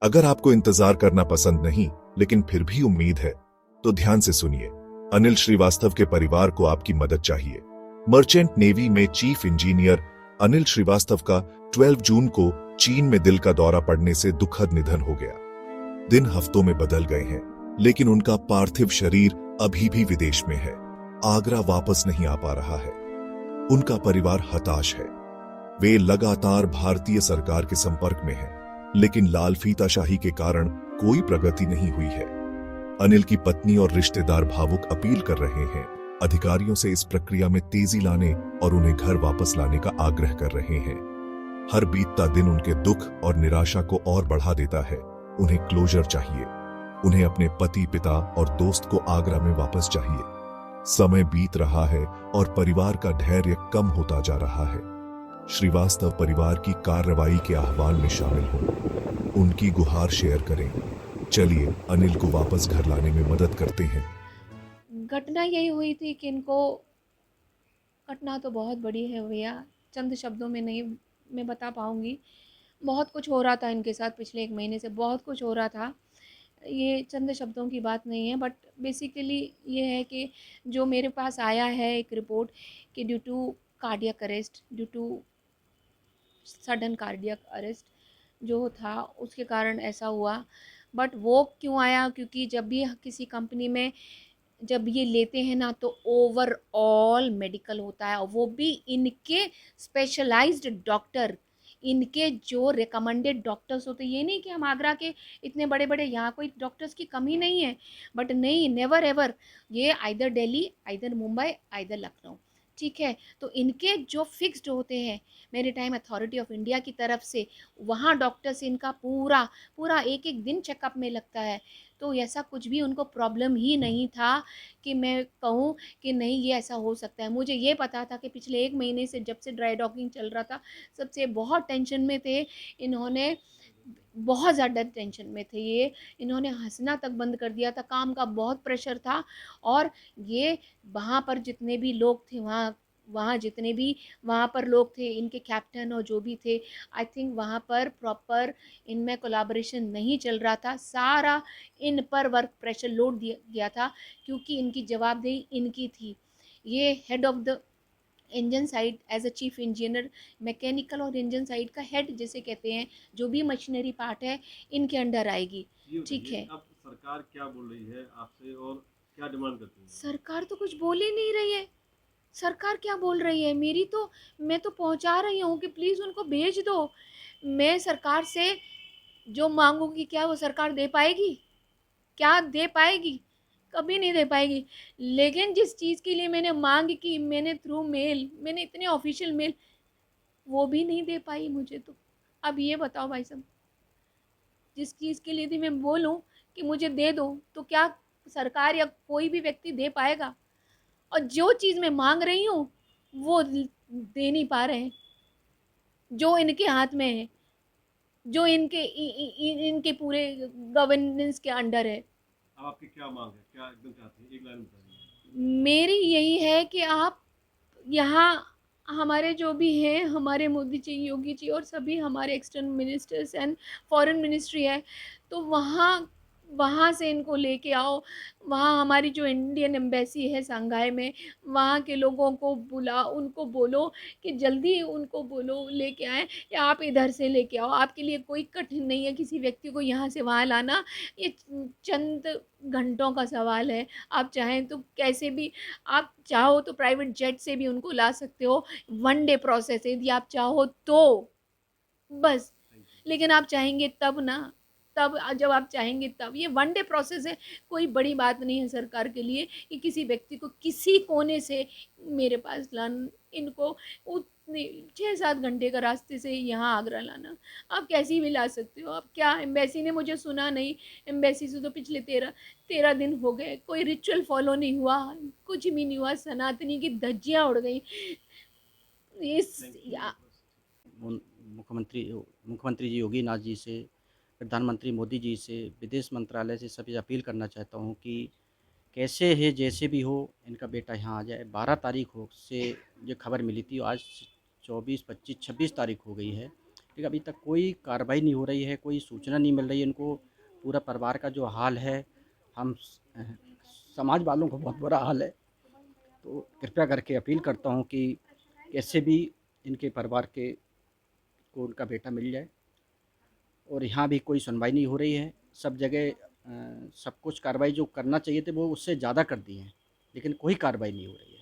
अगर आपको इंतजार करना पसंद नहीं लेकिन फिर भी उम्मीद है तो ध्यान से सुनिए। अनिल श्रीवास्तव के परिवार को आपकी मदद चाहिए। मर्चेंट नेवी में चीफ इंजीनियर अनिल श्रीवास्तव का 12 जून को चीन में दिल का दौरा पड़ने से दुखद निधन हो गया। दिन हफ्तों में बदल गए हैं लेकिन उनका पार्थिव शरीर अभी भी विदेश में है। आगरा वापस नहीं आ पा रहा है। उनका परिवार हताश है। वे लगातार भारतीय सरकार के संपर्क में हैं, लेकिन लाल फीताशाही के कारण कोई प्रगति नहीं हुई है। अनिल की पत्नी और रिश्तेदार भावुक अपील कर रहे हैं अधिकारियों से इस प्रक्रिया में तेजी लाने और उन्हें घर वापस लाने का आग्रह कर रहे हैं। हर बीतता दिन उनके दुख और निराशा को और बढ़ा देता है। उन्हें क्लोजर चाहिए। उन्हें अपने पति, पिता और दोस्त को आगरा में वापस चाहिए। समय बीत रहा है और परिवार का धैर्य कम होता जा रहा है। श्रीवास्तव परिवार की कार्रवाई के आह्वान में शामिल हों। उनकी गुहार शेयर करें। चलिए अनिल को वापस घर लाने में मदद करते हैं। घटना यही हुई थी कि इनको, घटना तो बहुत बड़ी है भैया, चंद शब्दों में नहीं मैं बता पाऊँगी। बहुत कुछ हो रहा था इनके साथ, पिछले 1 महीने से बहुत कुछ हो रहा था। ये चंद शब्दों की बात नहीं है, बट बेसिकली ये है कि जो मेरे पास आया है एक रिपोर्ट कि due to cardiac arrest, due to sudden cardiac arrest जो था उसके कारण ऐसा हुआ। बट वो क्यों आया? क्योंकि जब भी किसी कंपनी में जब ये लेते हैं ना तो ओवरऑल मेडिकल होता है, और वो भी इनके स्पेशलाइज्ड डॉक्टर, इनके जो रिकमेंडेड डॉक्टर्स होते हैं। ये नहीं कि हम आगरा के इतने बड़े बड़े, यहाँ कोई डॉक्टर्स की कमी नहीं है, बट नहीं, नेवर एवर, ये either Delhi, either Mumbai, either Lucknow, ठीक है। तो इनके जो फिक्स्ड होते हैं मेरीटाइम अथॉरिटी ऑफ इंडिया की तरफ से, वहाँ डॉक्टर्स इनका पूरा पूरा एक एक दिन चेकअप में लगता है। तो ऐसा कुछ भी उनको प्रॉब्लम ही नहीं था कि मैं कहूँ कि नहीं ये ऐसा हो सकता है। मुझे ये पता था कि पिछले 1 महीने से जब से ड्राई डॉकिंग चल रहा था, सबसे बहुत टेंशन में थे इन्होंने, बहुत ज़्यादा टेंशन में थे ये। इन्होंने हँसना तक बंद कर दिया था, काम का बहुत प्रेशर था। और ये वहाँ पर जितने भी लोग थे, वहाँ वहाँ जितने भी वहाँ पर लोग थे, इनके कैप्टन और जो भी थे, आई थिंक वहाँ पर प्रॉपर इनमें कोलैबोरेशन नहीं चल रहा था। सारा इन पर वर्क प्रेशर लोड दिया गया था, क्योंकि इनकी जवाबदेही इनकी थी। ये head of the engine side, as a chief engineer, mechanical और इंजन साइड का हेड जिसे कहते हैं, जो भी मशीनरी पार्ट है इनके अंडर आएगी, ये ठीक बताइए है। अब सरकार क्या बोल रही है आपसे और क्या डिमांड करती है? सरकार तो कुछ बोल ही नहीं रही है। सरकार क्या बोल रही है? मेरी तो, मैं तो पहुंचा रही हूँ कि प्लीज़ उनको भेज दो। मैं सरकार से जो मांगूंगी, क्या वो सरकार दे पाएगी? क्या दे पाएगी? कभी नहीं दे पाएगी। लेकिन जिस चीज़ के लिए मैंने मांग की, मैंने थ्रू मेल, मैंने इतने ऑफिशियल मेल, वो भी नहीं दे पाई मुझे। तो अब ये बताओ भाई साहब, जिस चीज़ के लिए भी मैं बोलूँ कि मुझे दे दो, तो क्या सरकार या कोई भी व्यक्ति दे पाएगा? और जो चीज़ मैं मांग रही हूँ वो दे नहीं पा रहे हैं, जो इनके हाथ में है, जो इनके पूरे गवर्नेंस के अंडर है। अब आपकी क्या मांग है, क्या एकदम चाहती है, एक लाइन में बताइए। मेरी यही है कि आप यहाँ, हमारे जो भी हैं, हमारे मोदी जी, योगी जी और सभी हमारे external ministers and foreign ministry है, तो वहाँ वहाँ से इनको लेके आओ। वहाँ हमारी जो इंडियन एम्बेसी है संघाई में, वहाँ के लोगों को बुला, उनको बोलो कि जल्दी उनको बोलो लेके आएँ, या आप इधर से लेके आओ। आपके लिए कोई कठिन नहीं है किसी व्यक्ति को यहाँ से वहाँ लाना। ये चंद घंटों का सवाल है। आप चाहें तो कैसे भी, आप चाहो तो प्राइवेट जेट से भी उनको ला सकते हो। 1 डे प्रोसेस है यदि आप चाहो तो, बस। Thank you. लेकिन आप चाहेंगे तब ना, तब जब आप चाहेंगे तब। ये 1 डे प्रोसेस है, कोई बड़ी बात नहीं है सरकार के लिए कि किसी व्यक्ति को किसी कोने से मेरे पास लाना, इनको उतने 6-7 घंटे का रास्ते से यहाँ आगरा लाना। आप कैसी भी ला सकते हो। आप क्या, एम्बेसी ने मुझे सुना नहीं, एम्बेसी से तो पिछले 13 दिन हो गए, कोई रिचुअल फॉलो नहीं हुआ, कुछ भी नहीं हुआ, सनातनी की धज्जियाँ उड़ गई इस थैंक यू बस। मुन- मुख्यमंत्री मुख्यमंत्री जी योगी नाथ जी से, प्रधानमंत्री मोदी जी से, विदेश मंत्रालय से सभी अपील करना चाहता हूँ कि कैसे है जैसे भी हो इनका बेटा यहाँ आ जाए। 12 तारीख हो से जो खबर मिली थी, आज 24, 25, 26 तारीख हो गई है। लेकिन अभी तक कोई कार्रवाई नहीं हो रही है, कोई सूचना नहीं मिल रही है इनको। पूरा परिवार का जो हाल है, हम समाज वालों को बहुत बुरा हाल है। तो कृपया करके अपील करता हूँ कि कैसे भी इनके परिवार के को उनका बेटा मिल जाए। और यहाँ भी कोई सुनवाई नहीं हो रही है। सब जगह सब कुछ कार्रवाई जो करना चाहिए थे वो उससे ज़्यादा कर दी है, लेकिन कोई कार्रवाई नहीं हो रही है।